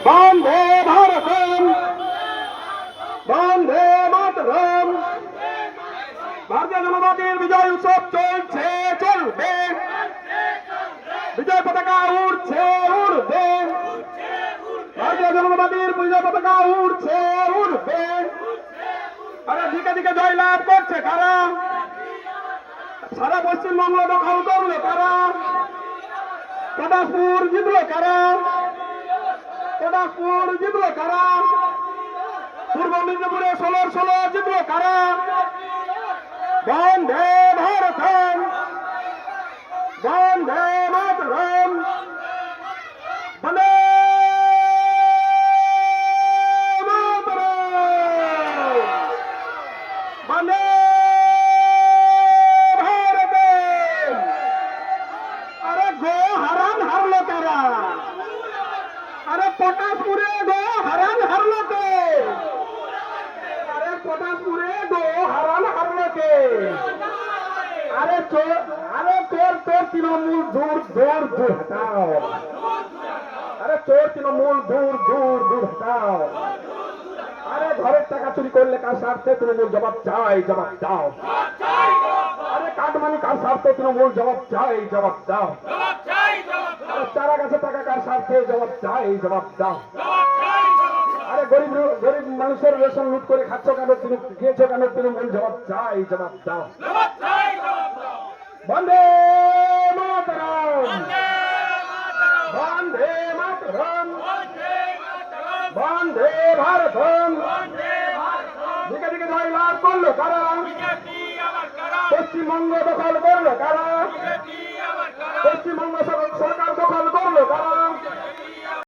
বন্দে ভারতম, বন্দে মাতরম। ভারতীয় জনতা পার্টির বিজয় উৎসব চলছে, চলবে। বিজয় পতাকা উড়ছে, উড়বে। ভারতীয় জনতা পার্টির বিজয় পতাকা উড়ছে, উড়বে। আরে দিকে দিকে জয়লাভ করছে কারা? সারা পশ্চিমবঙ্গ দখল করলো কারা? পটাশপুর জিতলো কারা? পটাশপুর জিতলো কারা? পূর্ব মেদিনীপুরে 16 জিতলো কারা? বন্দে ভারতম, বন্দে মাতরম, বন্দে মাতরম, বন্দে ভারতম। আরে গো হারান হারলো কারা? আরে পটাশপুরে গো হারান হারলো কে? আরে পটাশপুরে গো হারান হারলো কে? আরে তোর তৃণমূল দূর দূর দূর হটাও। আরে তোর তৃণমূল দূর দূর দূর হটাও। আরে ঘরের টাকা চুরি করলে কার স্বার্থে তৃণমূল জবাব চাই, জবাব দাও। আরে কাটমানি কার স্বার্থে তৃণমূল জবাব চাই, জবাব দাও। আরে চারা গাছে টাকা কার স্বার্থে জবাব চাই, জবাব দাও। আরে গরিব গরিব মানুষের রেশন লুট করে খাচ্ছ কেন, খেয়েছো কেন তৃণমূল জবাব চাই, জবাব দাও। বন্দে মাতরম, বন্দে মাতরম, বন্দে ভারতম। দিকে দিকে জয়লাভ করলো কারা? পশ্চিমবঙ্গ দখল করলো কারা? পশ্চিমবঙ্গ সরকার দখল